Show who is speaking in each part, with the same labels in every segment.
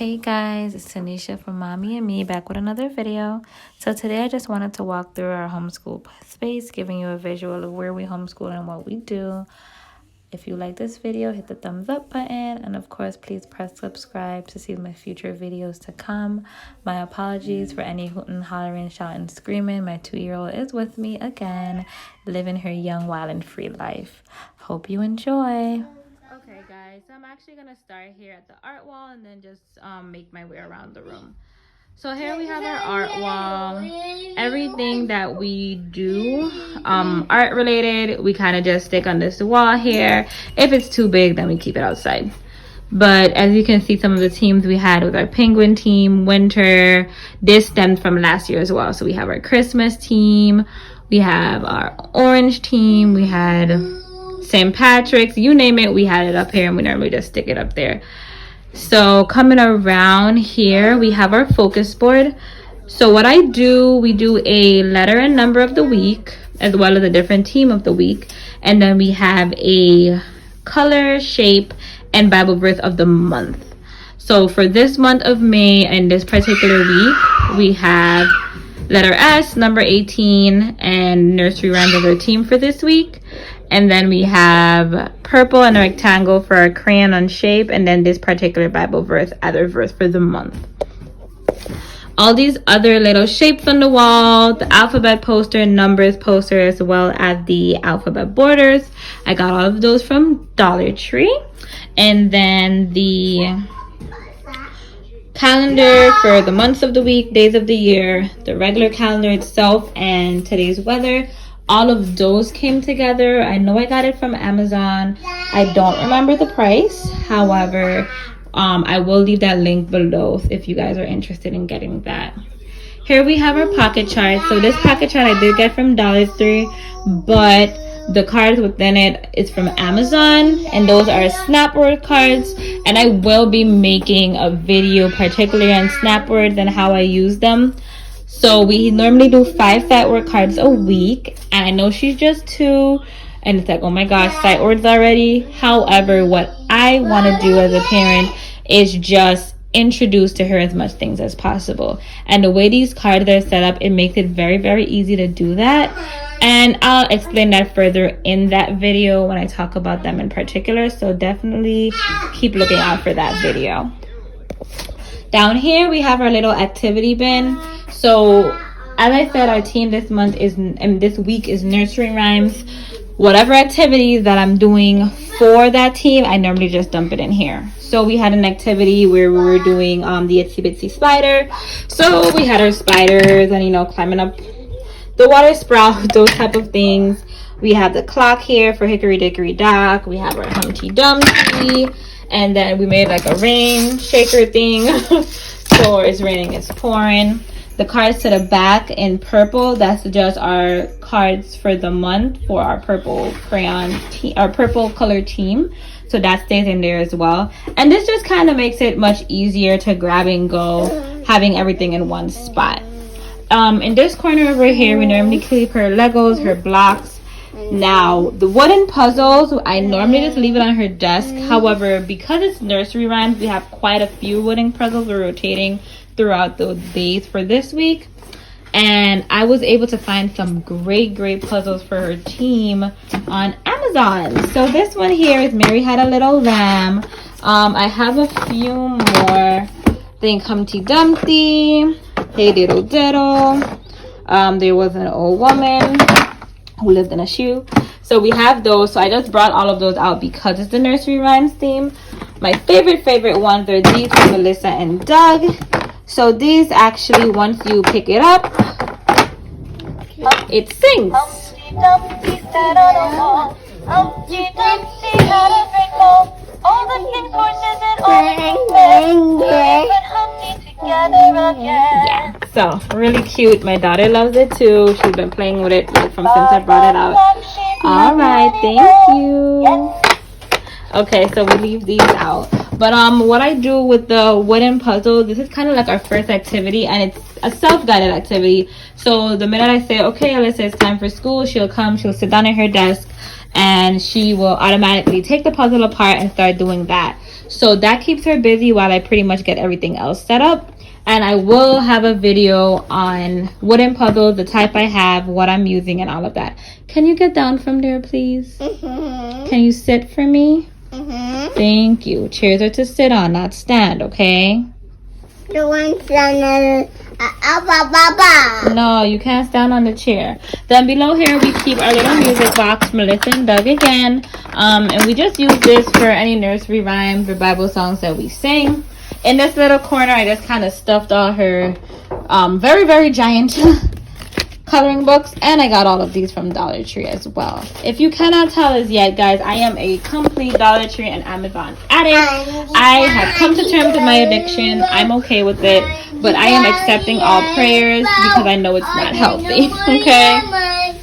Speaker 1: Hey guys, it's Tanisha from Mommy and Me back with another video. So today I just wanted to walk through our homeschool space, giving you a visual of where we homeschool and what we do. If you like this video, hit the thumbs up button, and of course please press subscribe to see my future videos to come. My apologies for any hooting, hollering, shouting, screaming. My 2-year-old is with me again, living her young, wild, and free life. Hope you enjoy. Okay guys, so I'm actually gonna start here at the art wall and then just make my way around the room. So here we have our art wall. Everything that we do art related, we kind of just stick on this wall here. If it's too big, then we keep it outside. But as you can see, some of the teams we had with our penguin team, winter, this stemmed from last year as well. So we have our Christmas team, we have our orange team, we had St. Patrick's, you name it, we had it up here, and we normally just stick it up there. So coming around here, we have our focus board. So what I do, we do a letter and number of the week, as well as a different team of the week. And then we have a color, shape, and Bible verse of the month. So for this month of May and this particular week, we have letter S, number 18, and nursery rhymes of our team for this week. And then we have purple and a rectangle for our crayon on shape, and then this particular Bible verse, other verse for the month. All these other little shapes on the wall, the alphabet poster, numbers poster, as well as the alphabet borders. I got all of those from Dollar Tree. And then the calendar for the months of the week, days of the year, the regular calendar itself, and today's weather. All of those came together. I know I got it from Amazon. I don't remember the price. However, I will leave that link below if you guys are interested in getting that. Here we have our pocket chart. So this pocket chart I did get from Dollar Tree, but the cards within it is from Amazon, and those are Snapword cards. And I will be making a video particularly on Snapwords and how I use them. So we normally do 5 sight word cards a week, and I know she's just 2, and it's like, oh my gosh, sight words already. However, what I want to do as a parent is just introduce to her as much things as possible. And the way these cards are set up, it makes it very, very easy to do that. And I'll explain that further in that video when I talk about them in particular. So definitely keep looking out for that video. Down here, we have our little activity bin. So as I said, our team this month is, and this week is nursery rhymes. Whatever activities that I'm doing for that team, I normally just dump it in here. So we had an activity where we were doing the Itsy Bitsy spider. So we had our spiders and, you know, climbing up the water spout, those type of things. We have the clock here for Hickory Dickory Dock. We have our Humpty Dumpty. And then we made like a rain shaker thing. So it's raining, it's pouring. The cards to the back in purple, that's just our cards for the month for our purple crayon team, our purple color team. So that stays in there as well. And this just kind of makes it much easier to grab and go, having everything in one spot. In this corner over here, we normally keep her Legos, her blocks. Now, the wooden puzzles, I normally just leave it on her desk. However, because it's nursery rhymes, we have quite a few wooden puzzles we're rotating throughout the days for this week. And I was able to find some great puzzles for her team on Amazon. So this one here is Mary Had a Little Lamb. I have a few more. I think Humpty Dumpty, Hey Diddle Diddle. There was an old woman who lived in a shoe. So we have those. So I just brought all of those out because it's the nursery rhymes theme. My favorite ones are these from Melissa and Doug. So these actually, once you pick it up, it sings. Humpty Dumpty sat on a wall. Humpty Dumpty had a great fall. All the king's horses and all the men put Humpty together again. Yeah, so really cute. My daughter loves it too. She's been playing with it like from since I brought it out. All right, thank you. Okay, so we leave these out. But what I do with the wooden puzzle, this is kind of like our first activity, and it's a self-guided activity. So the minute I say, okay, Alyssa, it's time for school, she'll come, she'll sit down at her desk, and she will automatically take the puzzle apart and start doing that. So that keeps her busy while I pretty much get everything else set up. And I will have a video on wooden puzzles, the type I have, what I'm using, and all of that. Can you get down from there, please? Can you sit for me? Thank you. Chairs are to sit on, not stand, okay?
Speaker 2: The one stand
Speaker 1: No, you can't stand on the chair. Then below here, we keep our little music box, Melissa and Doug again. And we just use this for any nursery rhymes or Bible songs that we sing. In this little corner, I just kind of stuffed all her very, very giant coloring books. And I got all of these from Dollar Tree as well. If you cannot tell us yet, guys, I am a complete Dollar Tree and Amazon addict. I have come to terms with my addiction. I'm okay with it. But I am accepting all prayers because I know it's not healthy. Okay?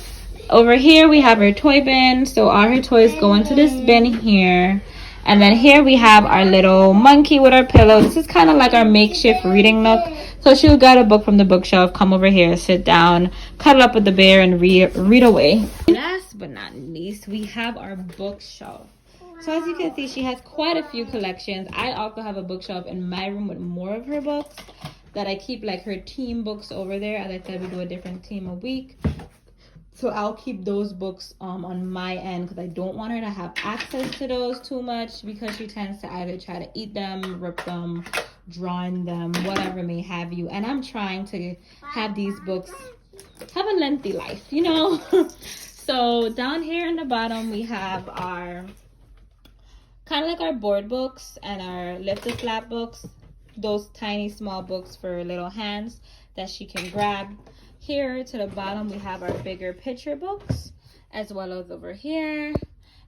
Speaker 1: Over here, we have her toy bin. So all her toys go into this bin here. And then here we have our little monkey with our pillow. This is kind of like our makeshift reading nook. So she'll get a book from the bookshelf, come over here, sit down, cuddle up with the bear, and read away. Last but not least, we have our bookshelf. So as you can see, she has quite a few collections. I also have a bookshelf in my room with more of her books that I keep, like her team books over there. As I said, we do a different team a week. So I'll keep those books on my end because I don't want her to have access to those too much, because she tends to either try to eat them, rip them, draw in them, whatever may have you. And I'm trying to have these books have a lengthy life, you know. So down here in the bottom, we have our kind of like our board books and our lifted flap books. Those tiny small books for little hands that she can grab. Here to the bottom, we have our bigger picture books, as well as over here.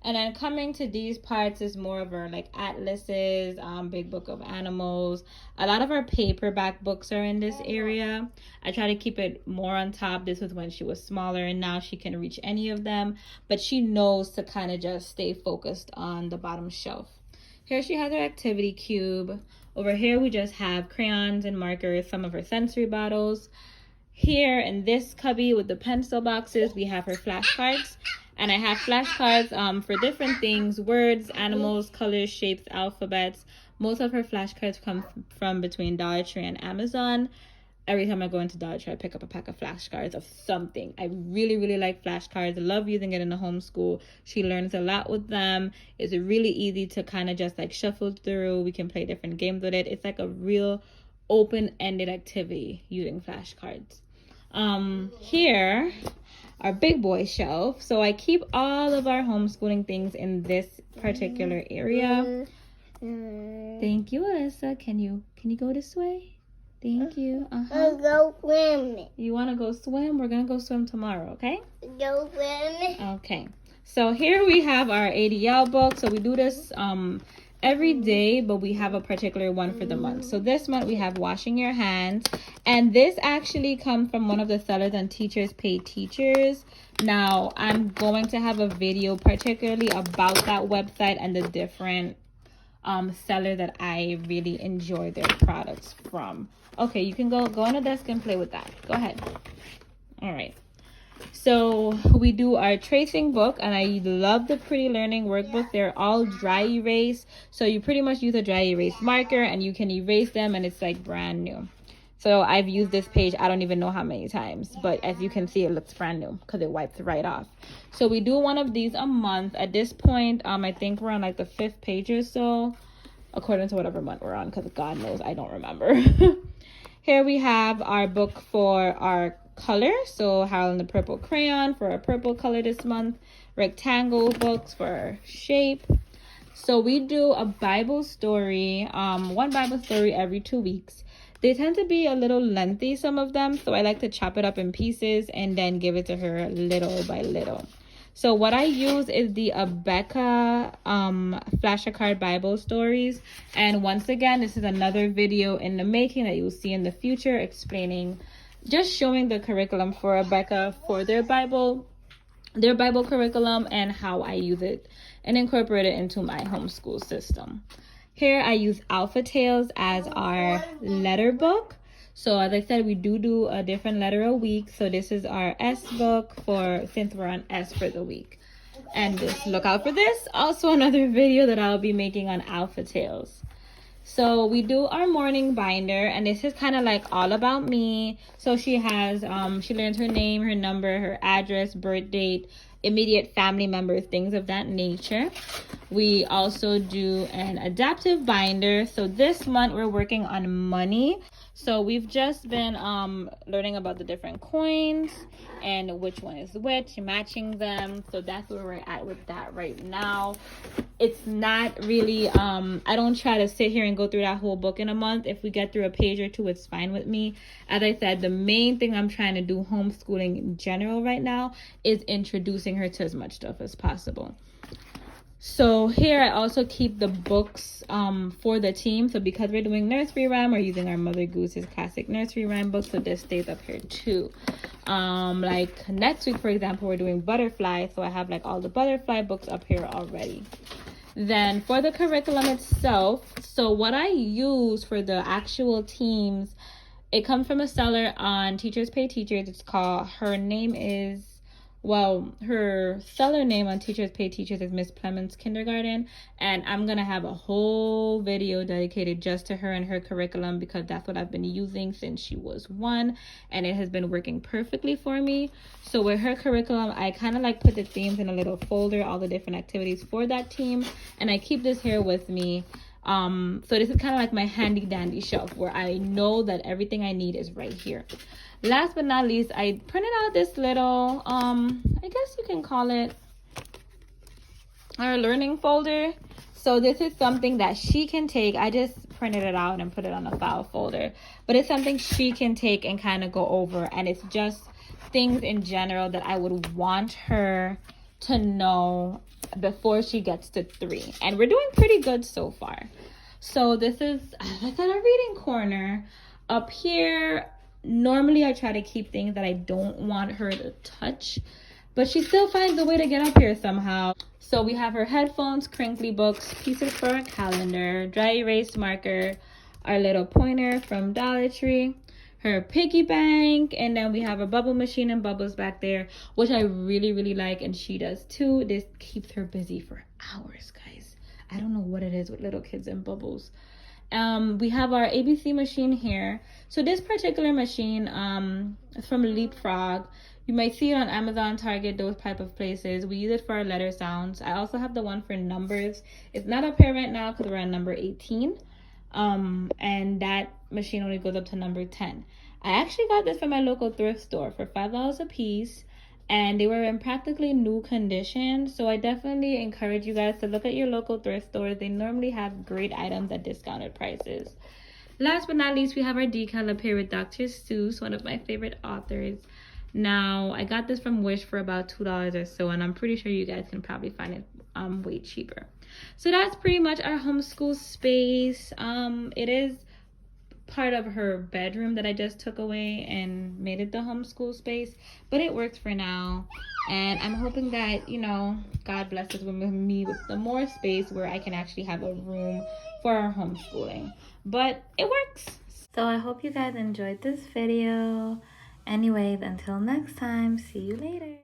Speaker 1: And then coming to these parts is more of our like atlases, big book of animals. A lot of our paperback books are in this area. I try to keep it more on top. This was when she was smaller, and now she can reach any of them. But she knows to kind of just stay focused on the bottom shelf. Here she has her activity cube. Over here we just have crayons and markers, some of her sensory bottles. Here in this cubby with the pencil boxes, we have her flashcards. And I have flashcards for different things: words, animals, colors, shapes, alphabets. Most of her flashcards come from between Dollar Tree and Amazon. Every time I go into Dollar Tree, I pick up a pack of flashcards of something. I really, really like flashcards. I love using it in the homeschool. She learns a lot with them. It's really easy to kind of just like shuffle through. We can play different games with it. It's like a real open-ended activity using flashcards. Here, our big boy shelf. So I keep all of our homeschooling things in this particular area. Thank you, Alyssa. Can you go this way? Thank you.
Speaker 2: Go swim.
Speaker 1: You want to go swim? We're going to go swim tomorrow, okay?
Speaker 2: Go swim.
Speaker 1: Okay. So here we have our ADL book. So we do this every day, but we have a particular one for the month. So this month we have washing your hands, and this actually comes from one of the sellers on Teachers Pay Teachers. Now I'm going to have a video particularly about that website and the different seller that I really enjoy their products from. Okay, you can go on the desk and play with that. Go ahead. All right. So we do our tracing book, and I love the Pretty Learning workbook. They're all dry erase, so you pretty much use a dry erase marker and you can erase them, and it's like brand new. So I've used this page I don't even know how many times, but as you can see, it looks brand new because it wipes right off. So we do one of these a month. At this point, I think we're on like the 5th page or so, according to whatever month we're on, because God knows I don't remember. Here we have our book for our color. So Harold and the Purple Crayon for our purple color this month. Rectangle books for our shape. So we do a Bible story, one Bible story every 2 weeks. They tend to be a little lengthy, some of them, so I like to chop it up in pieces and then give it to her little by little. So what I use is the Abeka flashcard Bible stories. And once again, this is another video in the making that you'll see in the future, explaining, just showing the curriculum for Abeka for their Bible curriculum and how I use it and incorporate it into my homeschool system. Here I use Alpha Tales as our letter book. So as I said, we do a different letter a week. So this is our S book for since we're on S for the week. And just look out for this. Also another video that I'll be making on Alpha Tales. So we do our morning binder, and this is kind of like all about me. So she has, she learns her name, her number, her address, birth date, immediate family members, things of that nature. We also do an adaptive binder. So this month we're working on money. So we've just been learning about the different coins and which one is which, matching them. So that's where we're at with that right now. It's not really, I don't try to sit here and go through that whole book in a month. If we get through a page or two, it's fine with me. As I said, the main thing I'm trying to do homeschooling in general right now is introducing her to as much stuff as possible. So here I also keep the books for the team. So because we're doing nursery rhyme, we're using our Mother Goose's classic nursery rhyme book. So this stays up here too. Like next week, for example, we're doing butterfly. So I have like all the butterfly books up here already. Then for the curriculum itself, so what I use for the actual teams, it comes from a seller on Teachers Pay Teachers. It's called, her name is, well, her seller name on Teachers Pay Teachers is Miss Clemens Kindergarten, and I'm gonna have a whole video dedicated just to her and her curriculum because that's what I've been using since she was 1, and it has been working perfectly for me. So with her curriculum, I kind of like put the themes in a little folder, all the different activities for that team, and I keep this here with me. So this is kind of like my handy dandy shelf where I know that everything I need is right here. Last but not least, I printed out this little, I guess you can call it our learning folder. So this is something that she can take. I just printed it out and put it on a file folder. But it's something she can take and kind of go over. And it's just things in general that I would want her to know before she gets to 3. And we're doing pretty good so far. So this is, like, our reading corner. Up here, normally I try to keep things that I don't want her to touch, but she still finds a way to get up here somehow. So we have her headphones, crinkly books, pieces for a calendar, dry erase marker, our little pointer from Dollar Tree, her piggy bank, and then we have a bubble machine and bubbles back there, which I really like, and she does too. This keeps her busy for hours, guys. I don't know what it is with little kids and bubbles. We have our ABC machine here. So this particular machine is from Leapfrog. You might see it on Amazon, Target, those type of places. We use it for our letter sounds. I also have the one for numbers. It's not up here right now because we're on number 18. And that machine only goes up to number 10. I actually got this from my local thrift store for $5 a piece. And they were in practically new condition. So I definitely encourage you guys to look at your local thrift stores. They normally have great items at discounted prices. Last but not least, we have our decal up here with Dr. Seuss, one of my favorite authors. Now, I got this from Wish for about $2 or so, and I'm pretty sure you guys can probably find it way cheaper. So that's pretty much our homeschool space. It is part of her bedroom that I just took away and made it the homeschool space, but it works for now. And I'm hoping that, you know, God blesses me with the more space where I can actually have a room for our homeschooling. But it works. So I hope you guys enjoyed this video. Anyways, until next time, see you later.